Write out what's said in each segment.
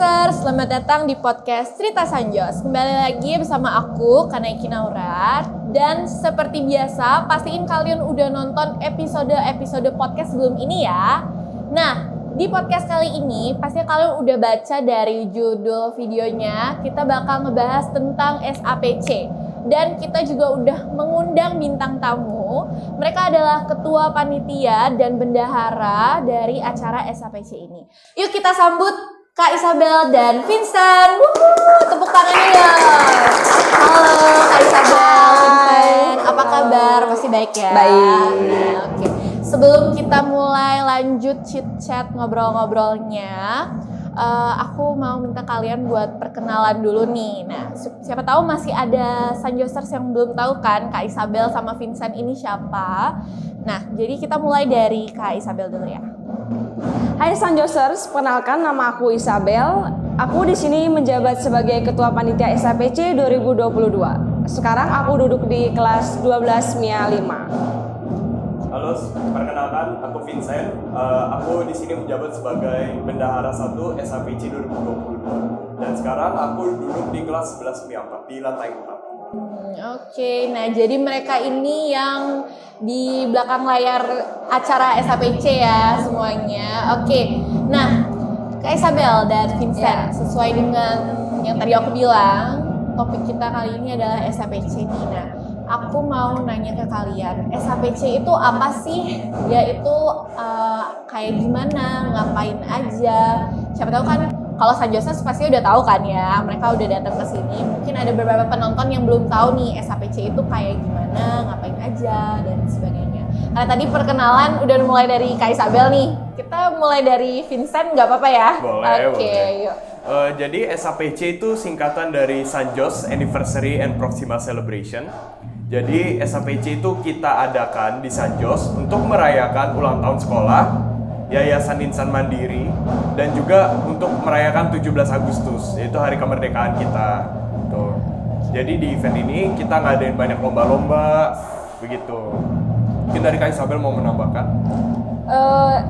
Sanjoser, selamat datang di podcast Cerita Sanjos. Kembali lagi bersama aku, Kanaiki Naura. Dan seperti biasa, pastiin kalian udah nonton episode podcast sebelum ini ya. Nah, di podcast kali ini, pasti kalian udah baca dari judul videonya. Kita bakal ngebahas tentang SAPC. Dan kita juga udah mengundang bintang tamu. Mereka adalah ketua panitia dan bendahara dari acara SAPC ini. Yuk kita sambut Kak Isabel dan Vincent. Tepuk tangannya ya. Halo Kak Isabel, Vincent. Apa kabar? Pasti baik ya? Baik. Nah, oke. Sebelum kita mulai lanjut chit-chat ngobrol-ngobrolnya, aku mau minta kalian buat perkenalan dulu nih. Nah, siapa tahu masih ada Sanjosers yang belum tahu kan Kak Isabel sama Vincent ini siapa. Nah, jadi kita mulai dari Kak Isabel dulu ya. Hai Sanjosers, perkenalkan nama aku Isabel. Aku di sini menjabat sebagai Ketua Panitia SAPC 2022. Sekarang aku duduk di kelas 12 MIA 5. Halo, perkenalkan aku Vincent. Aku di sini menjabat sebagai Bendahara 1 SAPC 2022. Dan sekarang aku duduk di kelas 11 MIA 4 di lantai 4. Oke, nah jadi mereka ini yang di belakang layar acara SAPC ya semuanya. Oke, nah Kak Isabel dan Vincent, sesuai dengan yang tadi aku bilang, topik kita kali ini adalah SAPC nih. Nah, aku mau nanya ke kalian, SAPC itu apa sih? Dia itu kayak gimana, ngapain aja? Siapa tahu kan kalau Sanjosers pasti udah tahu kan ya, mereka udah datang ke sini. Mungkin ada beberapa penonton yang belum tahu nih SAPC itu kayak gimana, ngapain aja dan sebagainya. Karena tadi perkenalan udah mulai dari Kak Isabel nih. Kita mulai dari Vincent, nggak apa-apa ya? Boleh, Oke, yuk. Jadi SAPC itu singkatan dari Sanjos Anniversary and Proxima Celebration. Jadi SAPC itu kita adakan di Sanjos untuk merayakan ulang tahun sekolah, Yayasan Insan Mandiri, dan juga untuk merayakan 17 Agustus, yaitu hari kemerdekaan kita. Tuh. Jadi di event ini kita ngadain banyak lomba-lomba, begitu. Mungkin dari Kak Isabel mau menambahkan?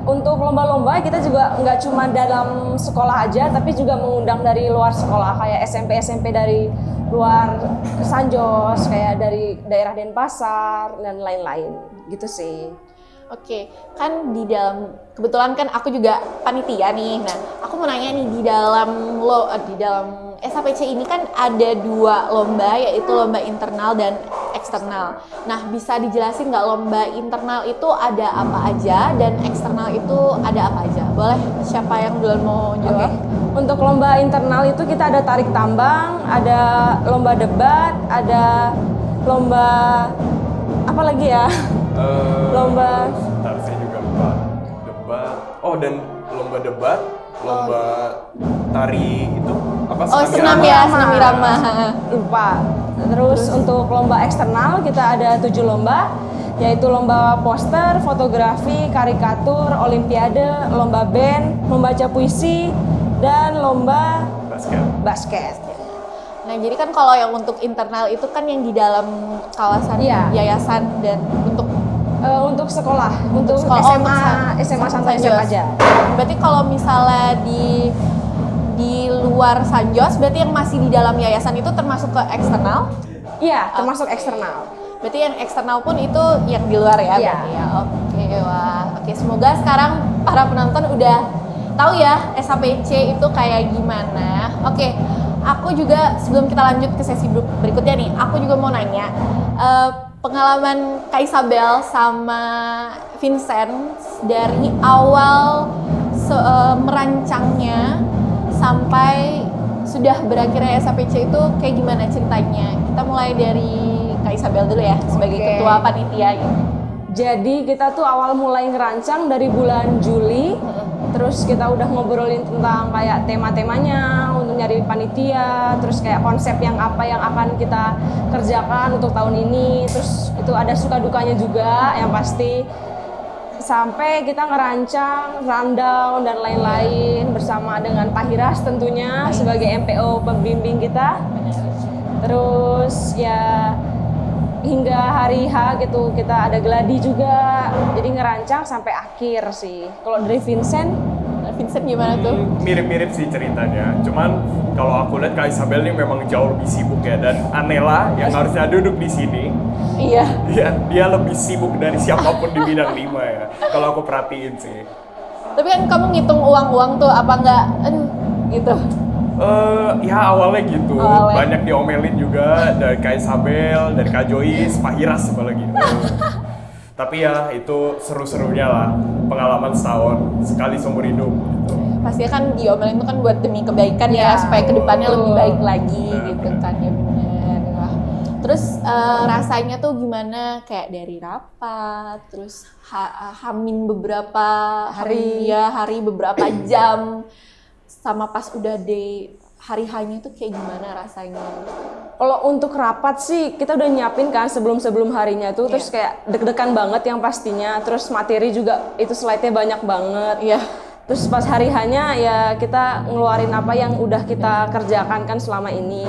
Untuk lomba-lomba kita juga nggak cuma dalam sekolah aja, tapi juga mengundang dari luar sekolah, kayak SMP dari luar Sanjos, kayak dari daerah Denpasar dan lain-lain, gitu sih. Oke, kan di dalam, kebetulan kan aku juga panitia nih. Nah, aku mau nanya nih, di dalam SAPC ini kan ada dua lomba, yaitu lomba internal dan eksternal. Nah, bisa dijelasin nggak lomba internal itu ada apa aja dan eksternal itu ada apa aja? Boleh siapa yang duluan mau jawab? Untuk lomba internal itu kita ada tarik tambang, ada lomba debat, ada lomba apa lagi ya? Lomba. Bentar, saya juga lupa. Debat. Oh, dan lomba debat, lomba tari itu apa? Senam ya, senam irama. Lupa. Terus untuk lomba eksternal kita ada 7 lomba, yaitu lomba poster, fotografi, karikatur, olimpiade, lomba band, membaca puisi, dan lomba basket. Nah, jadi kan kalau yang untuk internal itu kan yang di dalam kawasan yayasan dan untuk sekolah, untuk sekolah, SMA Santo Yosef aja. Berarti kalau misalnya di luar Sanjos, berarti yang masih di dalam yayasan itu termasuk ke eksternal? Iya, termasuk eksternal. Berarti yang eksternal pun itu yang di luar ya? Iya. Ya. Oke, wah. Oke, semoga sekarang para penonton udah tahu ya SAPC itu kayak gimana. Oke, aku juga sebelum kita lanjut ke sesi berikutnya nih, aku juga mau nanya pengalaman Kak Isabel sama Vincent dari awal merancangnya sampai sudah berakhirnya SAPC itu kayak gimana ceritanya? Kita mulai dari Kak Isabel dulu ya sebagai ketua panitia gitu. Jadi kita tuh awal mulai ngerancang dari bulan Juli. Terus kita udah ngobrolin tentang kayak tema-temanya untuk nyari panitia, terus kayak konsep yang apa yang akan kita kerjakan untuk tahun ini. Terus itu ada suka dukanya juga yang pasti. Sampai kita ngerancang rundown dan lain-lain bersama dengan Pak Hiras tentunya sebagai MPO pembimbing kita. Terus ya hingga hari H gitu kita ada gladi juga, jadi ngerancang sampai akhir sih. Kalau dari Vincent Nah, Vincent gimana tuh? Mirip-mirip sih ceritanya. Cuman kalau aku lihat Kak Isabel ini memang jauh lebih sibuk ya, dan Anela yang harusnya duduk di sini, Iya. dia lebih sibuk dari siapapun di bidang 5 ya. Kalau aku perhatiin sih. Tapi kan kamu ngitung uang-uang tuh apa enggak? Gitu. Ya awalnya gitu. Awalnya. Banyak diomelin juga dari Kak Isabel, dari Kak Joyce, Pak Hiras apalagi. Tapi ya itu seru-serunya lah, pengalaman setahun, sekali seumur hidup gitu. Pastinya kan diomelin itu kan buat demi kebaikan ya, supaya kedepannya lebih baik lagi gitu kan ya benar. Wah. Terus rasanya tuh gimana kayak dari rapat, terus hamin beberapa hari beberapa jam, sama pas udah di hari hanya tuh kayak gimana rasanya? Kalau untuk rapat sih kita udah nyiapin kan sebelum harinya tuh, terus kayak deg-degan banget yang pastinya, terus materi juga itu slide-nya banyak banget. Iya. Terus pas hari hanya ya kita ngeluarin apa yang udah kita kerjakan kan selama ini.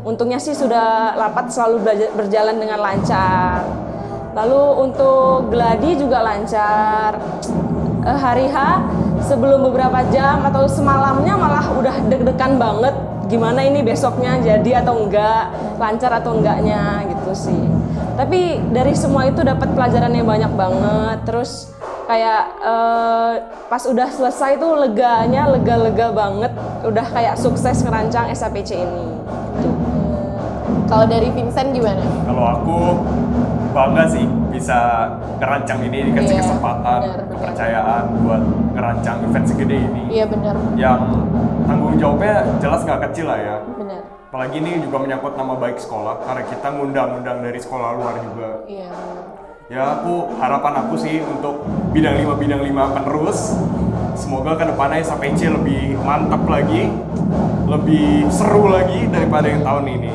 Untungnya sih sudah rapat selalu berjalan dengan lancar. Lalu untuk gladi juga lancar. Hari H sebelum beberapa jam atau semalamnya malah udah deg-degan banget, gimana ini besoknya jadi atau enggak, lancar atau enggaknya gitu sih. Tapi dari semua itu dapat pelajaran yang banyak banget. Terus kayak pas udah selesai tuh lega banget, udah kayak sukses ngerancang SAPC ini gitu. Kalau dari Vincent gimana? Kalau aku bangga sih bisa ngerancang ini, dikasih Iya, kesempatan, benar. kepercayaan buat ngerancang event segede ini. Iya benar. Yang tanggung jawabnya jelas nggak kecil lah ya. Benar. Apalagi ini juga menyangkut nama baik sekolah, karena kita ngundang-undang dari sekolah luar juga. Iya. Ya harapan aku sih untuk bidang 5 penerus, semoga kedepannya SAPC lebih mantap lagi, lebih seru lagi daripada yang tahun ini.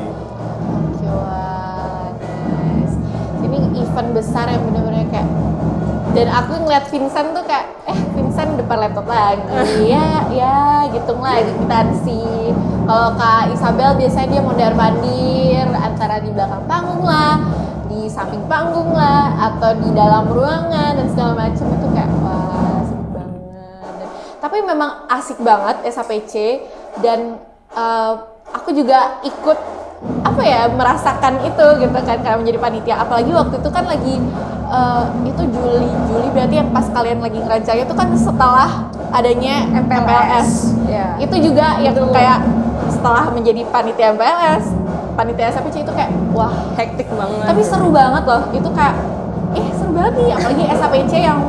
Wah, nice. Ini event besar yang bener-bener kayak, dan aku ngeliat Vincent tuh kayak, Vincent depan laptop lagi, ya hitung lagi kwitansi. Kalau Kak Isabel biasanya dia mondar-mandir antara di belakang panggung lah, di samping panggung lah, atau di dalam ruangan dan segala macam. Itu kayak wah asik banget. Tapi memang asik banget SAPC, dan aku juga ikut merasakan itu gitu kan, karena menjadi panitia. Apalagi waktu itu kan lagi itu Juli berarti yang pas kalian lagi ngerancangnya itu kan setelah adanya MPLS. Ya. Itu juga yang kayak setelah menjadi panitia MPLS, panitia SAPC itu kayak wah Hektik banget. tapi seru banget loh. Itu kayak seru banget nih, apalagi SAPC yang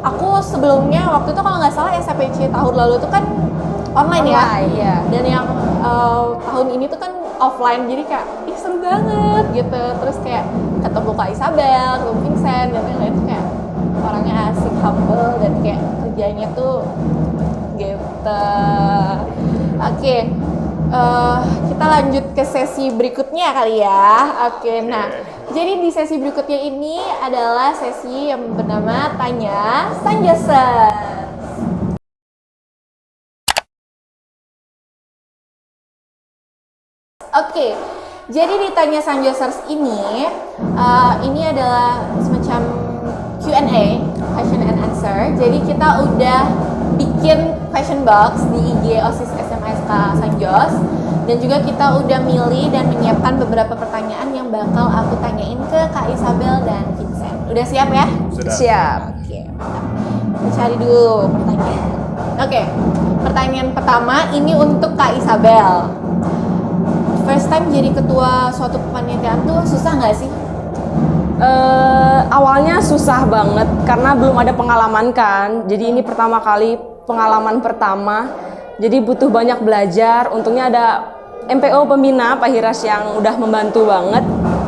aku sebelumnya waktu itu kalau nggak salah SAPC tahun lalu itu kan online ya. Iya. Dan yang tahun ini tuh kan offline, jadi kayak seru banget gitu. Terus kayak ketemu Kak Isabel, ketemu Vincent, dan lain-lain tuh kayak orangnya asik, humble, dan kayak kerjanya tuh gitu. Oke, kita lanjut ke sesi berikutnya kali ya. Oke, nah jadi di sesi berikutnya ini adalah sesi yang bernama Tanya Sanjoser. Oke, jadi di Tanya Sanjosers ini adalah semacam Q&A, question and answer. Jadi kita udah bikin question box di IG OSIS SMSK Sanjos, dan juga kita udah milih dan menyiapkan beberapa pertanyaan yang bakal aku tanyain ke Kak Isabel dan Vincent. Udah siap ya? Sudah. Siap. Oke, mantap. Kita cari dulu pertanyaan. Oke, pertanyaan pertama ini untuk Kak Isabel. First time jadi ketua suatu kepanitiaan tuh susah nggak sih? Awalnya susah banget karena belum ada pengalaman kan. Jadi ini pertama kali, pengalaman pertama. Jadi butuh banyak belajar. Untungnya ada MPO pembina Pak Hiras yang udah membantu banget.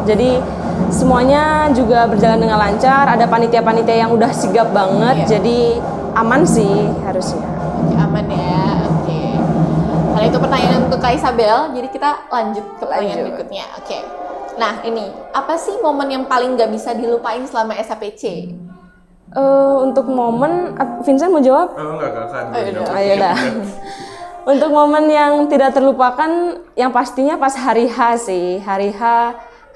Jadi semuanya juga berjalan dengan lancar. Ada panitia-panitia yang udah sigap banget. Iya. Jadi aman sih harusnya. Oke, aman ya. Oke. Karena itu pertanyaan untuk Kak Isabel, jadi kita lanjut ke pertanyaan berikutnya. Oke. Nah, ini apa sih momen yang paling nggak bisa dilupain selama SAPC? Untuk momen, Vincent mau jawab? Enggak kan. Ayo dah. Untuk momen yang tidak terlupakan, yang pastinya pas hari H sih. Hari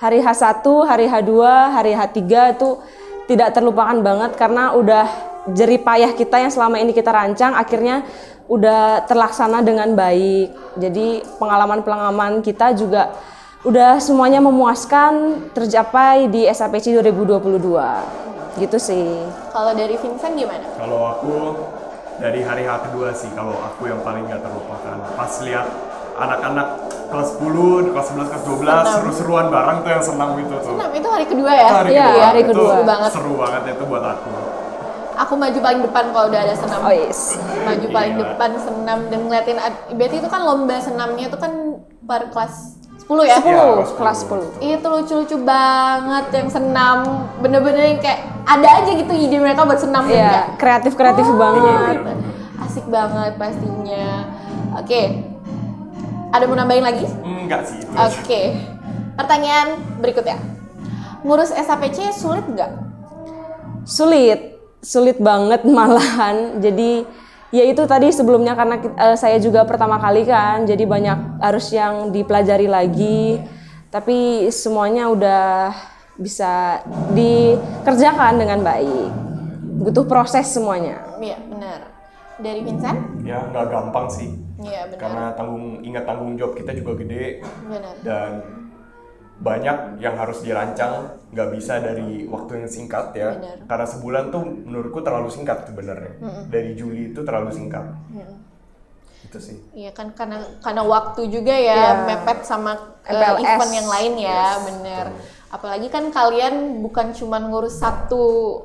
H1, hari H2, hari H3 itu tidak terlupakan banget karena udah jerih payah kita yang selama ini kita rancang akhirnya udah terlaksana dengan baik. Jadi pengalaman-pengalaman kita juga udah semuanya memuaskan, tercapai di SAPC 2022. Gitu sih. Kalau dari Vincent gimana? Kalau aku dari hari H kedua sih, kalau aku yang paling gak terlupakan. Pas lihat anak-anak kelas 10, kelas 11, kelas 12 seru-seruan bareng tuh yang senam itu tuh. Senam itu hari kedua ya? Iya, hari Itu kedua. Seru banget. Seru banget itu buat aku. Aku maju paling depan kalau udah ada senam. Oh yes. Maju paling Iya. depan senam dan ngeliatin, berarti itu kan lomba senamnya itu kan per kelas 10 ya? 10, Iya, kelas 10. Itu lucu-lucu banget yang senam, bener-bener yang kayak ada aja gitu ide mereka buat senam kan, Iya, kayak, kreatif-kreatif banget. gitu. Asik banget pastinya. Oke, ada mau nambahin lagi? Enggak sih itu. aja. Oke, pertanyaan berikutnya. Ngurus SAPC sulit nggak? Sulit banget malahan. Jadi ya itu tadi sebelumnya karena saya juga pertama kali kan, jadi banyak harus yang dipelajari lagi. Tapi semuanya udah bisa dikerjakan dengan baik. Butuh proses semuanya. Iya, benar. Dari Vincent? Ya nggak gampang sih. Iya, benar. Karena ingat tanggung jawab kita juga gede Benar. dan banyak yang harus dirancang, nggak bisa dari waktu yang singkat ya. Benar. Karena sebulan tuh menurutku terlalu singkat sebenarnya. Dari Juli itu terlalu singkat. Itu sih. Iya kan karena waktu juga ya, Iya. mepet sama MPLS. event yang lain ya, Yes, bener. Apalagi kan kalian bukan cuma ngurus satu,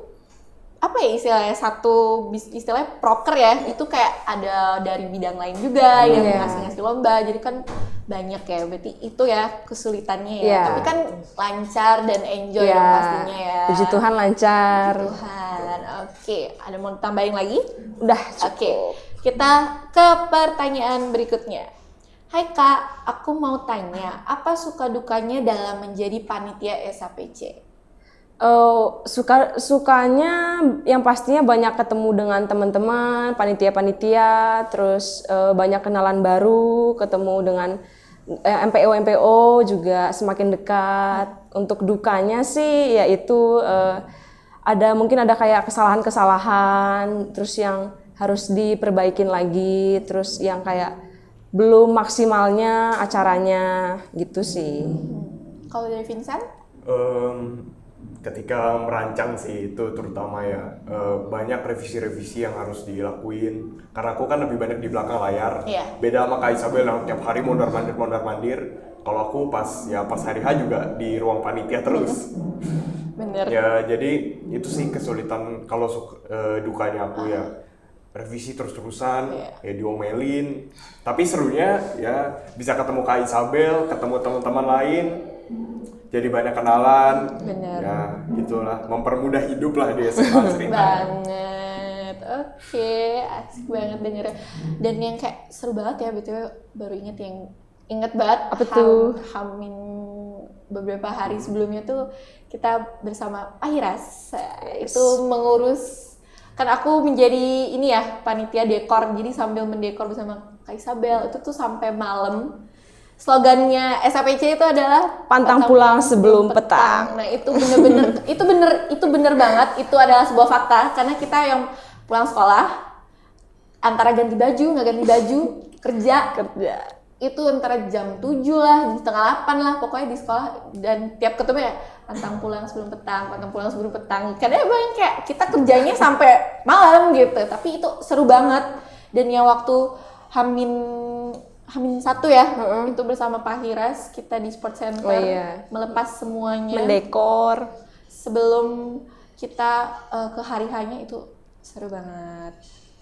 apa ya istilahnya proker ya, itu kayak ada dari bidang lain juga yang Iya. ngasih lomba, jadi kan banyak ya, berarti itu ya kesulitannya ya. Iya. Tapi kan lancar dan enjoy Ya, dong pastinya ya. puji Tuhan lancar. Tuhan. Oke, ada mau tambahin lagi? Udah Oke, kita ke pertanyaan berikutnya. Hai Kak, aku mau tanya, apa suka dukanya dalam menjadi panitia SAPC? Sukanya yang pastinya banyak ketemu dengan teman-teman, panitia-panitia, terus banyak kenalan baru, ketemu dengan MPO juga semakin dekat. Untuk dukanya sih yaitu mungkin ada kayak kesalahan-kesalahan, terus yang harus diperbaikin lagi, terus yang kayak belum maksimalnya acaranya gitu sih. Kalau dari Vincent? Ketika merancang sih itu terutama ya banyak revisi-revisi yang harus dilakuin karena aku kan lebih banyak di belakang layar. Iya. Beda sama Kak Isabel yang tiap hari mondar mandir. Kalau aku pas hari H juga di ruang panitia terus. Bener. Ya jadi itu sih kesulitan kalau dukanya aku ya revisi terus-terusan, ya diomelin. Tapi serunya ya bisa ketemu Kak Isabel, ketemu teman-teman lain. Jadi banyak kenalan, Bener. ya gitulah, mempermudah hidup lah di SMA ceritanya. Banget. Oke, asik banget dengernya. Dan yang kayak seru banget ya, BTW baru inget banget. Apa tuh? Hamin beberapa hari sebelumnya tuh kita bersama Pak Hiras. Itu mengurus, kan aku menjadi ini ya, panitia dekor. Jadi sambil mendekor bersama Kak Isabel, itu tuh sampai malam. Slogannya SAPC itu adalah Pantang pulang sebelum petang. Nah, itu bener banget. Itu adalah sebuah fakta karena kita yang pulang sekolah antara ganti baju, nggak ganti baju, kerja itu antara jam 7 lah, jam setengah 8 lah pokoknya di sekolah, dan tiap ketemu ya pantang pulang sebelum petang. Karena emang kayak kita kerjanya sampai malam gitu, tapi itu seru banget. Dan yang waktu Hamin 1 ya, itu bersama Pak Hiras kita di Sport Center melepas semuanya, mendekor sebelum kita ke hari hanya, itu seru banget.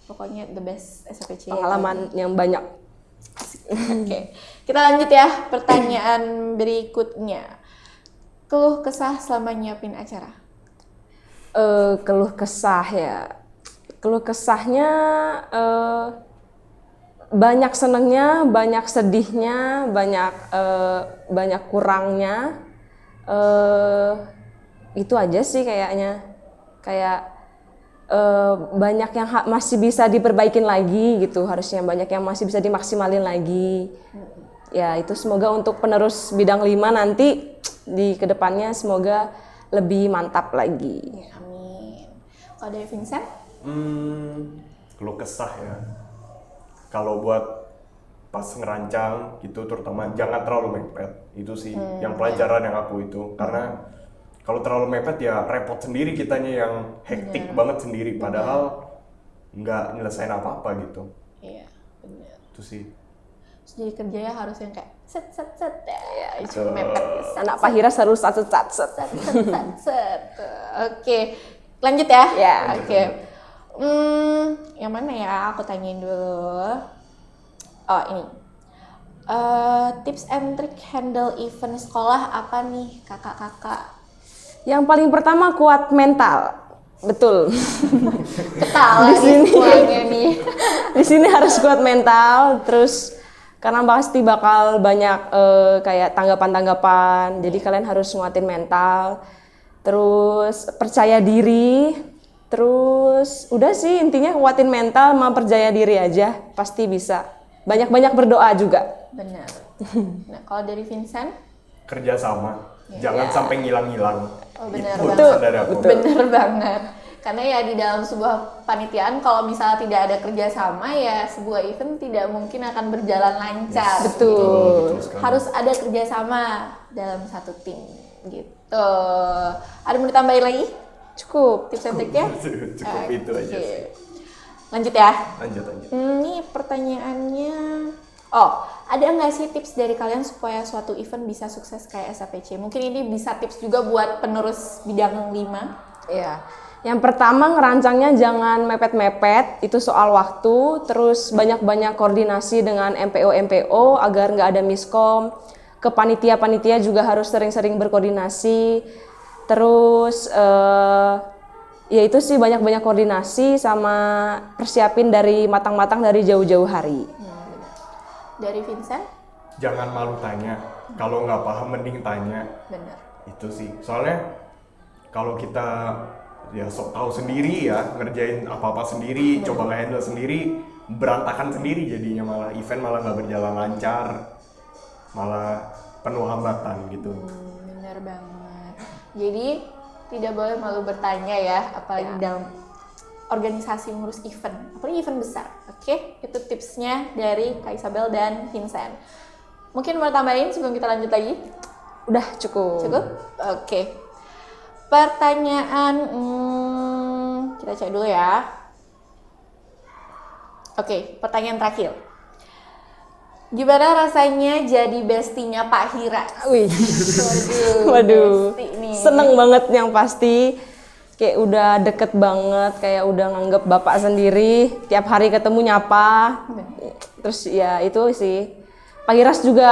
Pokoknya the best SAPC. pengalaman yang banyak. Oke, kita lanjut ya, pertanyaan berikutnya. Keluh kesah selama nyiapin acara? Keluh kesah ya. Keluh kesahnya banyak senengnya, banyak sedihnya, banyak kurangnya. Itu aja sih kayaknya. Kayak banyak yang masih bisa diperbaikin lagi gitu, harusnya banyak yang masih bisa dimaksimalin lagi. Ya itu semoga untuk penerus bidang 5 nanti di kedepannya semoga lebih mantap lagi. Amin. Kalau dari Vincent? Keluh kesah ya. Kalau buat pas ngerancang gitu, terutama jangan terlalu mepet. Itu sih yang pelajaran yang aku itu. Karena kalau terlalu mepet ya repot sendiri kitanya yang hektik banget sendiri. Padahal nggak nyelesain apa-apa gitu. Iya, benar. Itu sih. Terus jadi kerjanya harus yang kayak set ya, itu Betul. mepet ya. Anak Pak Hiras harus set. Set. Oke, lanjut ya. Ya. Oke. Yang mana ya? Aku tanyain dulu. Oh, ini. Tips and trick handle event sekolah apa nih, kakak-kakak? Yang paling pertama kuat mental. Betul. Ketawa Di sini. semuanya nih. Di sini harus kuat mental, terus karena pasti bakal banyak kayak tanggapan-tanggapan. Jadi kalian harus nguatin mental. Terus percaya diri. Terus udah sih intinya kuatin mental sama percaya diri aja, pasti bisa. Banyak-banyak berdoa juga. Benar. Nah, kalau dari Vincent? Kerja sama. Jangan sampai ngilang-ngilang. Oh, benar Itu banget. pesan dari aku. Bener banget. Karena ya di dalam sebuah panitiaan kalau misalnya tidak ada kerjasama ya sebuah event tidak mungkin akan berjalan lancar. Betul. sekali. Harus ada kerjasama dalam satu tim gitu. Ada mau ditambahin lagi Cukup. tips and triknya? Cukup itu aja Oke. sih. Lanjut ya. Lanjut. Ini pertanyaannya. Oh, ada nggak sih tips dari kalian supaya suatu event bisa sukses kayak SAPC? Mungkin ini bisa tips juga buat penerus bidang 5. Iya. Yang pertama ngerancangnya jangan mepet-mepet, itu soal waktu. Terus banyak-banyak koordinasi dengan MPO agar nggak ada miskom. Ke panitia juga harus sering-sering berkoordinasi. Terus ya itu sih banyak-banyak koordinasi sama persiapin dari matang-matang dari jauh-jauh hari. Dari Vincent? Jangan malu tanya. Kalau nggak paham mending tanya. Benar. Itu sih. Soalnya kalau kita ya sok tahu sendiri ya, ngerjain apa-apa sendiri, coba nge-handle sendiri, berantakan sendiri jadinya, malah event malah nggak berjalan lancar, malah penuh hambatan gitu. Benar banget. Jadi tidak boleh malu bertanya ya, apalagi dalam organisasi mengurus event, apalagi event besar. Oke, itu tipsnya dari Kak Isabel dan Vincent. Mungkin mau tambahin sebelum kita lanjut lagi? Udah cukup. Cukup? Oke. Pertanyaan, kita cek dulu ya. Oke, pertanyaan terakhir. Gimana rasanya jadi bestinya Pak Hiras? Wih. Waduh, Waduh. besti nih. Seneng banget yang pasti. Kayak udah deket banget, kayak udah nganggep bapak sendiri. Tiap hari ketemu nyapa. Terus ya itu sih. Pak Hiras juga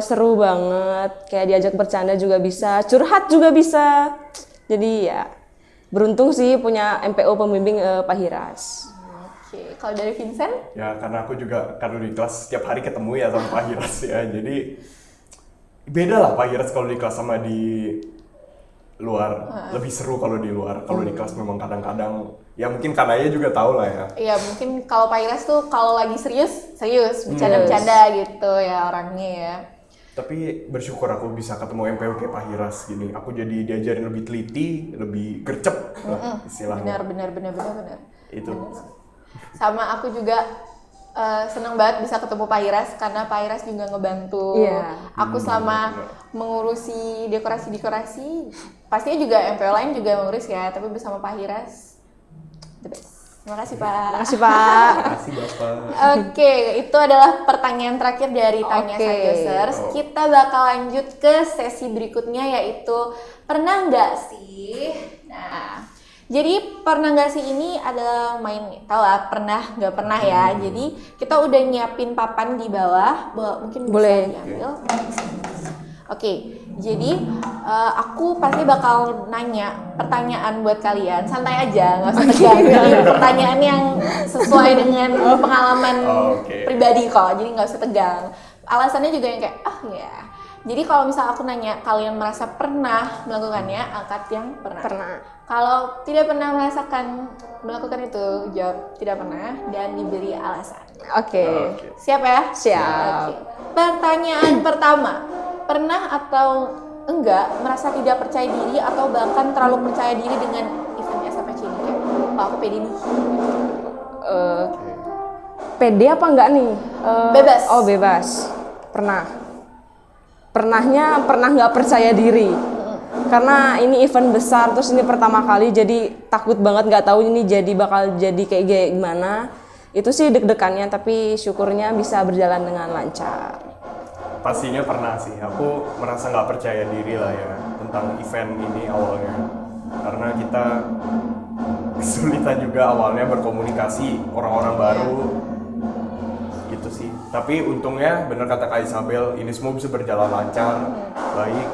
seru banget. Kayak diajak bercanda juga bisa, curhat juga bisa. Jadi ya beruntung sih punya MPO pembimbing Pak Hiras. Oke, kalau dari Vincent? Ya karena aku juga kalau di kelas setiap hari ketemu ya sama Pak Hiras ya, jadi beda lah Pak Hiras kalau di kelas sama di luar. Lebih seru kalau di luar. Kalau di kelas memang kadang-kadang ya mungkin Kanaya juga tahu lah ya. Iya, mungkin kalau Pak Hiras tuh kalau lagi serius, bercanda-bercanda gitu ya orangnya ya. Tapi bersyukur aku bisa ketemu MPO kayak Pak Hiras gini. Aku jadi diajarin lebih teliti, lebih gercep lah istilahnya. Benar. Itu. Sama aku juga seneng banget bisa ketemu Pak Hiras karena Pak Hiras juga ngebantu aku selama mengurusi dekorasi. Pastinya juga MPO lain juga mengurus ya, tapi bersama Pak Hiras the best. Terima kasih Pak. Terima kasih Pak. Terima kasih Bapak. Oke, itu adalah pertanyaan terakhir dari Tanya Oke. Sajosers. Kita bakal lanjut ke sesi berikutnya yaitu pernah nggak sih? Nah, jadi pernah nggak sih ini adalah tau lah pernah nggak pernah ya. Jadi kita udah nyiapin papan di bawah, mungkin Boleh. bisa diambil. Oke, jadi aku pasti bakal nanya pertanyaan buat kalian. Santai aja, nggak usah tegang. Jadi pertanyaan yang sesuai dengan pengalaman pribadi kok. Jadi nggak usah tegang. Alasannya juga yang kayak, ya. Jadi kalau misal aku nanya, kalian merasa pernah melakukannya, angkat yang pernah. Pernah. Kalau tidak pernah melakukan itu, jawab tidak pernah dan diberi alasan. Oke. Siap ya? Siap. Oke. Pertanyaan pertama, pernah atau enggak merasa tidak percaya diri atau bahkan terlalu percaya diri dengan event SAPC ini? oh aku pede nih. Pede apa enggak nih? Bebas. Oh bebas. Pernah nggak percaya diri. Karena ini event besar, terus ini pertama kali, jadi takut banget, nggak tahu ini bakal jadi kayak gimana. Itu sih deg-degannya, tapi syukurnya bisa berjalan dengan lancar. Pastinya pernah sih, aku merasa nggak percaya diri lah ya tentang event ini awalnya. Karena kita kesulitan juga awalnya berkomunikasi, orang-orang baru gitu sih. Tapi untungnya bener kata Kak Isabel, ini semua bisa berjalan lancar, baik,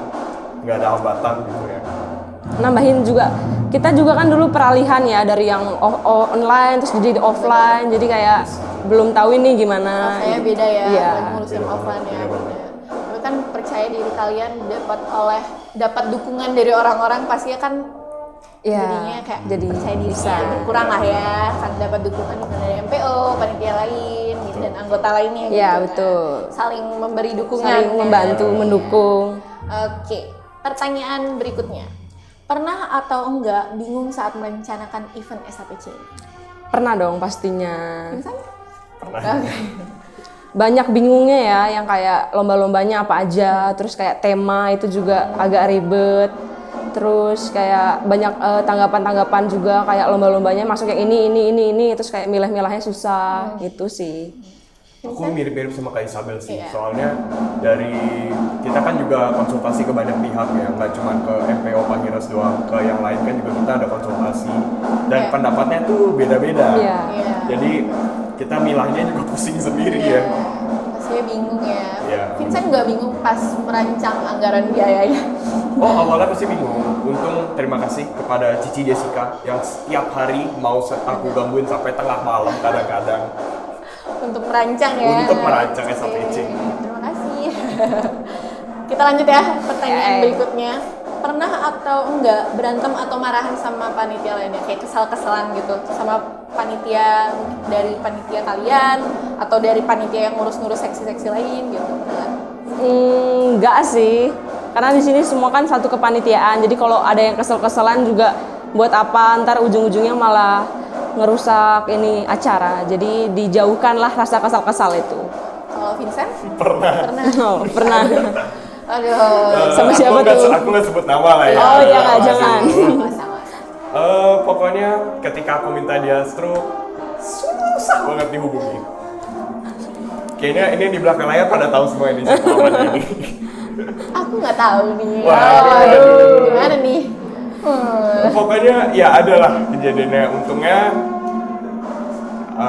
nggak ada hambatan gitu ya. Nambahin juga, kita juga kan dulu peralihan ya dari yang online terus jadi offline, jadi kayak belum tahu ini gimana. Rasanya beda ya, Iya. lagi ngurusin offline ya. Tapi kan percaya diri kalian dapat dukungan dari orang-orang, pastinya kan Iya, jadinya kayak jadi percaya diri bisa. kurang lah ya, kan dapat dukungan dari MPO, panitia lain gitu, dan anggota lainnya gitu. Iya, kan. betul. Saling memberi dukungan, Saling kan. membantu, mendukung. Oke, pertanyaan berikutnya. Pernah atau enggak bingung saat merencanakan event SAPC? Pernah dong pastinya. Vincent? Pernah. Oke. Banyak bingungnya ya, yang kayak lomba-lombanya apa aja, terus kayak tema itu juga agak ribet. Terus kayak banyak tanggapan-tanggapan juga, kayak lomba-lombanya masuk yang ini, terus kayak milah-milahnya susah, gitu sih. Aku mirip-mirip sama Kak Isabel sih, Iya. soalnya dari kita kan juga konsultasi ke banyak pihak ya, nggak cuma ke MPO Pangiras doang, ke yang lain kan juga kita ada konsultasi dan Iya. pendapatnya tuh beda-beda. Iya. Iya. Jadi kita milahnya juga pusing sendiri ya. Pastinya bingung ya. Iya. Vincent nggak bingung pas merancang anggaran biayanya? Oh awalnya pasti bingung, untung terima kasih kepada Cici Jessica yang setiap hari mau aku gangguin sampai tengah malam kadang-kadang. Untuk merancang ya. Untuk merancang SAPC. Oke, terima kasih. Kita lanjut ya, pertanyaan Oke. berikutnya. Pernah atau enggak berantem atau marahan sama panitia lainnya, kayak kesal-kesalan gitu sama panitia, dari panitia kalian atau dari panitia yang ngurus-ngurus seksi-seksi lain gitu? Pernah nggak? Enggak sih, karena di sini semua kan satu kepanitiaan, jadi kalau ada yang kesel-keselan juga buat apa, ntar ujung-ujungnya malah ngerusak ini acara, jadi dijauhkanlah rasa kesal-kesal itu. Kalau Vincent? Pernah. Pernah. Oh, pernah. Aduh. Sama siapa tuh? Aku nggak sebut nama lah ya. Oh iya nggak, Aduh. jangan. Sama-sama. Pokoknya ketika aku minta dia stroke, susah banget dihubungi. Kayaknya ini di belakang layar pada tahu semua ini siapa namanya ini. Aku nggak tahu nih. Waduh. Gimana nih? Pokoknya ya ada lah kejadiannya. Untungnya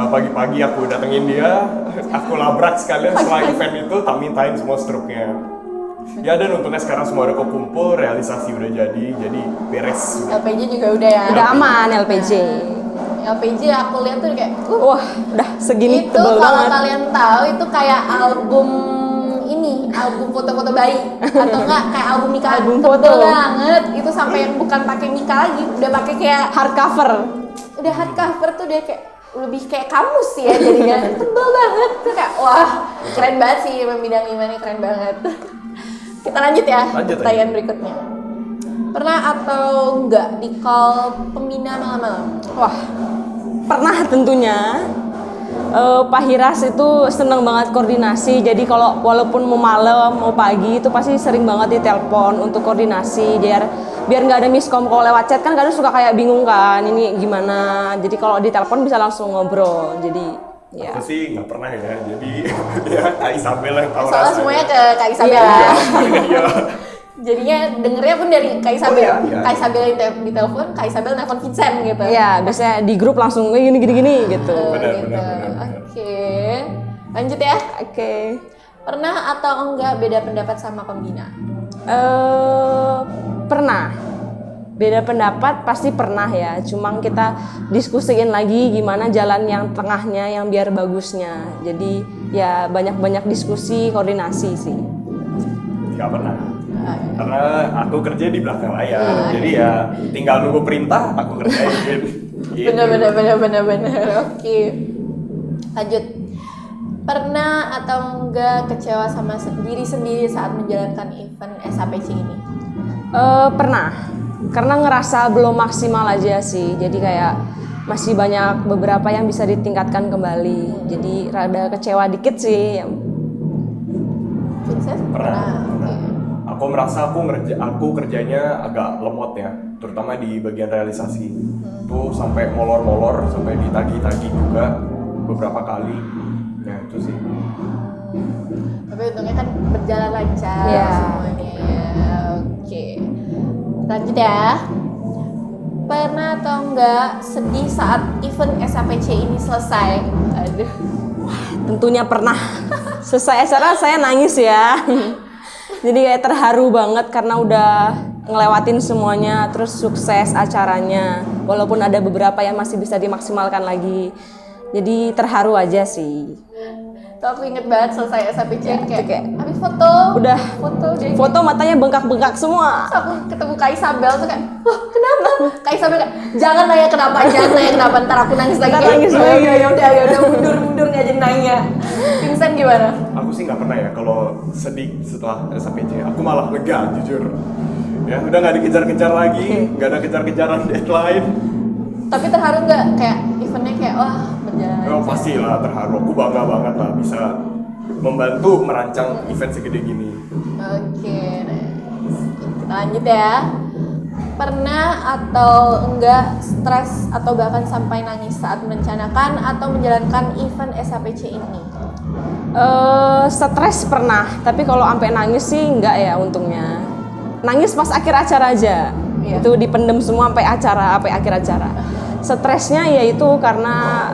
pagi-pagi aku datengin dia, aku labrak sekalian setelah event itu, tak mintain semua struknya. Ya dan untungnya sekarang semua udah kekumpul, realisasi udah jadi beres. LPG juga udah ya. Udah aman LPG. LPG aku lihat tuh kayak Wah, udah segini itu tebel kalau banget. kalian tahu itu kayak album ini, album foto-foto bayi atau enggak kayak album nikah. Album Tebel foto. banget. Itu sampai yang bukan pakai nikah lagi, udah pakai kayak Hardcover. udah hardcover tuh dia kayak lebih kayak kamus sih ya jadinya. Tebel banget tuh kayak wah, keren banget sih bidang ini keren banget. Kita lanjut ya, Lanjut, pertanyaan berikutnya. Pernah atau enggak di call pembina malam-malam? Wah, pernah tentunya. Pak Hiras itu seneng banget koordinasi, jadi kalau walaupun mau malam mau pagi itu pasti sering banget ditelepon untuk koordinasi biar nggak ada miskom. Kalau lewat chat kan kadang suka kayak bingung kan ini gimana, jadi kalau ditelepon bisa langsung ngobrol, jadi ya. Aku sih nggak pernah ya, jadi ya Kak Isabel yang tahu Soalnya rasanya. semuanya ke Kak Isabel Iya. ya. Iya. Jadinya dengernya pun dari Kak Isabel. Oh, iya. Kak Isabel yang di telepon, Kak Isabel nelfon Vincent gitu. Ya biasanya di grup langsung gini gitu. Benar, Gitu. benar. Oke. Lanjut ya. Oke. Pernah atau enggak beda pendapat sama pembina? Pernah. Beda pendapat pasti pernah ya, cuma kita diskusiin lagi gimana jalan yang tengahnya yang biar bagusnya. Jadi ya banyak-banyak diskusi, koordinasi sih. Nggak pernah. Karena aku kerja di belakang layar, jadi ya tinggal nunggu perintah, aku kerjain. Gitu. Bener. Oke. Lanjut. Pernah atau enggak kecewa sama diri sendiri saat menjalankan event SAPC ini? Pernah, karena ngerasa belum maksimal aja sih. Jadi kayak masih banyak beberapa yang bisa ditingkatkan kembali. Jadi rada kecewa dikit sih. Vincent? Pernah. Oke. Aku merasa aku kerjanya agak lemot ya, terutama di bagian realisasi. Tuh sampai molor-molor, sampai ditagi-tagi juga beberapa kali. Ya itu sih. Tapi untungnya kan berjalan lancar Iya. semuanya ya. Oke. Lanjut ya. Pernah atau enggak sedih saat event SAPC ini selesai? Aduh. Tentunya pernah. Selesai acara saya nangis ya. Jadi kayak terharu banget karena udah ngelewatin semuanya, terus sukses acaranya. Walaupun ada beberapa yang masih bisa dimaksimalkan lagi. Jadi terharu aja sih. Tuh aku inget banget selesai SAPC Ya, kayak kayak habis foto. udah Foto deh. foto matanya bengkak-bengkak semua. Terus aku ketemu Kak Isabel tuh kayak, wah kenapa? Kak Isabel kayak, jangan nanya kenapa, ntar aku nangis lagi. Ntar Kayak, nangis lagi. Ya udah mundur nggak jadi nanya. Vincent gimana? Aku sih nggak pernah ya kalau sedih setelah SAPC. Aku malah lega jujur. Ya udah nggak dikejar-kejar lagi, nggak ada kejar-kejaran deadline. Tapi terharu nggak kayak eventnya kayak wah berjalan? Oh pastilah terharu. Aku bangga banget lah bisa membantu merancang event segede gini. Oke, nice. Kita lanjut ya. Pernah atau enggak stres atau bahkan sampai nangis saat merencanakan atau menjalankan event SAPC ini? Stres pernah, tapi kalau sampai nangis sih enggak ya untungnya. Nangis pas akhir acara aja. Iya. Itu dipendem semua sampai akhir acara. Stresnya ya itu karena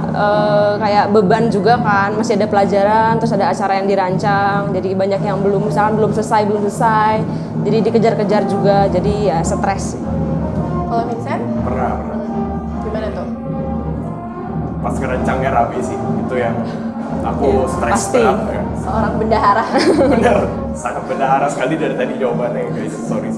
kayak beban juga kan, masih ada pelajaran, terus ada acara yang dirancang, jadi banyak yang belum selesai, jadi dikejar-kejar juga, jadi ya stres. Kalau Vincent, Pernah. gimana tuh? Pas ngerancangnya rapi sih, itu yang aku stres pasti. berat ya. Seorang bendahara. Bener, sangat bendahara sekali dari tadi jawabannya guys, sorry.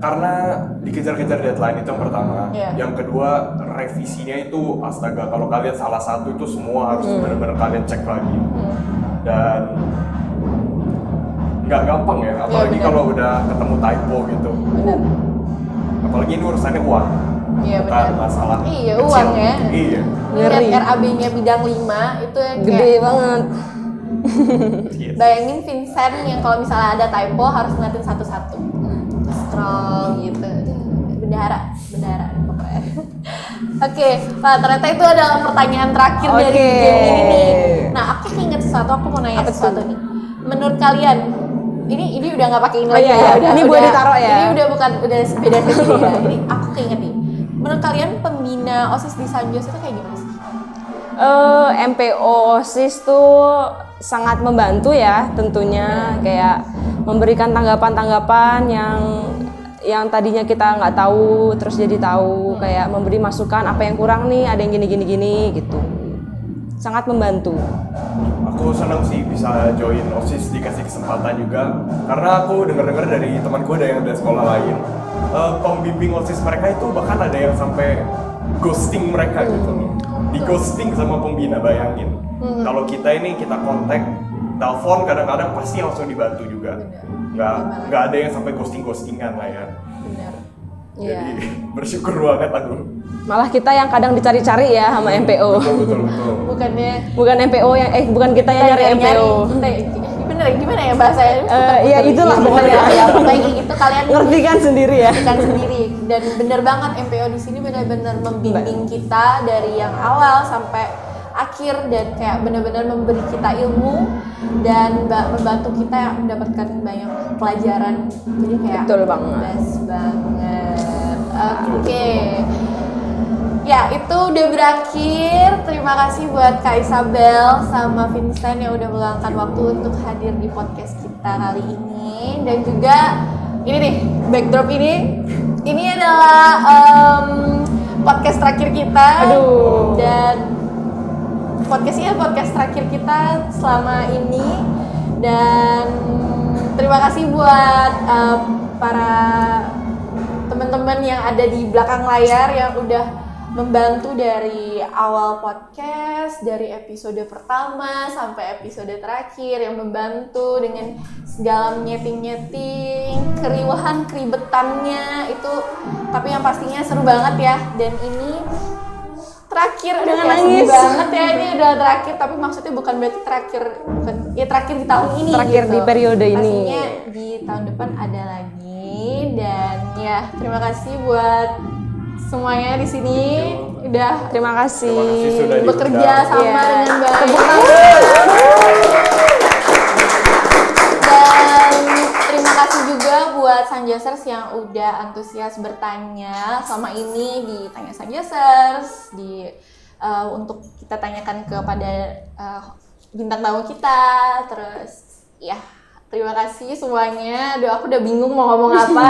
Karena dikejar-kejar deadline itu yang pertama. Iya. Yang kedua, revisinya itu astaga, kalau kalian salah satu itu semua harus benar-benar kalian cek lagi. Dan nggak gampang ya, apalagi benar. kalau udah ketemu typo gitu. Benar. Apalagi ini urusannya uang, Iya bukan benar. masalah Iya, kecil. uang ya. Iya. Ngeri. Lihat RAB-nya bidang 5 itu yang kayak Gede banget. Yes. bayangin Vincent yang kalau misalnya ada typo harus ngeliatin satu-satu. Scroll gitu. Bendahara pokoknya. Oke, Pak, ternyata itu adalah pertanyaan terakhir dari Oke. game ini nih. Nah, aku ingat sesuatu, aku mau nanya Apa sesuatu tuh? nih. Menurut kalian, ini udah nggak pakai ini Oh lagi iya, ya? iya. Ini boleh ditaruh ya? Ini udah beda sesi ya. Ini aku keinget nih. Menurut kalian pembina OSIS di Sanjos itu kayak gimana sih? MPO OSIS tuh sangat membantu ya tentunya, kayak memberikan tanggapan-tanggapan yang tadinya kita nggak tahu terus jadi tahu, kayak memberi masukan apa yang kurang nih, ada yang gini gitu, sangat membantu. Aku senang sih bisa join OSIS, dikasih kesempatan juga. Karena aku dengar-dengar dari temanku ada yang dari sekolah lain, pembimbing OSIS mereka itu bahkan ada yang sampai ghosting mereka gitu nih. Di ghosting sama pembina, bayangin. Kalau kita ini kita kontak, telepon kadang-kadang pasti langsung dibantu juga. Nggak ada yang sampai ghostingan lah ya. Benar. Jadi bersyukur banget aku. Malah kita yang kadang dicari-cari ya sama MPO. Betul. Bukannya Bukan MPO yang bukan kita yang nyari MPO. Bener gimana ya bahasanya? Iya, itulah pokoknya. Ya, pokoknya kayak gitu kalian Ngerti kan sendiri ya. kan sendiri. Dan bener banget MPO di sini benar-benar membimbing kita dari yang awal sampai akhir, dan kayak benar-benar memberi kita ilmu dan membantu kita yang mendapatkan banyak pelajaran. Jadi kayak Betul banget. best banget. Oke. Ya, itu udah berakhir. Terima kasih buat Kak Isabel sama Vincent yang udah meluangkan waktu untuk hadir di podcast kita kali ini. Dan juga ini nih, backdrop ini adalah podcast terakhir kita. Aduh. Dan podcast terakhir kita selama ini. Dan terima kasih buat para teman-teman yang ada di belakang layar yang udah membantu dari awal podcast, dari episode pertama sampai episode terakhir, yang membantu dengan segala nyeting-nyeting, keriuhan, keribetannya itu, tapi yang pastinya seru banget ya. Dan ini terakhir, Jangan ya, nangis. sedih banget ya, ini udah terakhir, tapi maksudnya bukan berarti terakhir, bukan ya terakhir di tahun ini, Terakhir gitu. di periode ini. Pastinya di tahun depan ada lagi. Dan ya, terima kasih buat semuanya di sini, udah Terima kasih. Terima kasih sudah bekerja diundang. sama Iya. dengan baik. Tepuk tangan. Dan terima kasih juga buat Sanjosers yang udah antusias bertanya selama ini di Tanya Sanjosers, untuk kita tanyakan kepada bintang tamu kita. Terus ya, terima kasih semuanya. Aduh, aku udah bingung mau ngomong apa.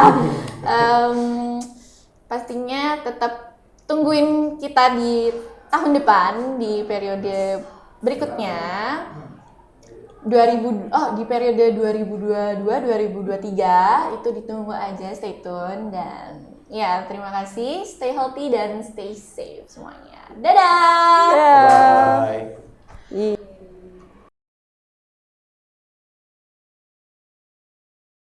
Pastinya tetap tungguin kita di tahun depan, di periode berikutnya. Di periode 2022-2023 itu ditunggu aja, stay tune. Dan ya, terima kasih, stay healthy dan stay safe semuanya. Dadah.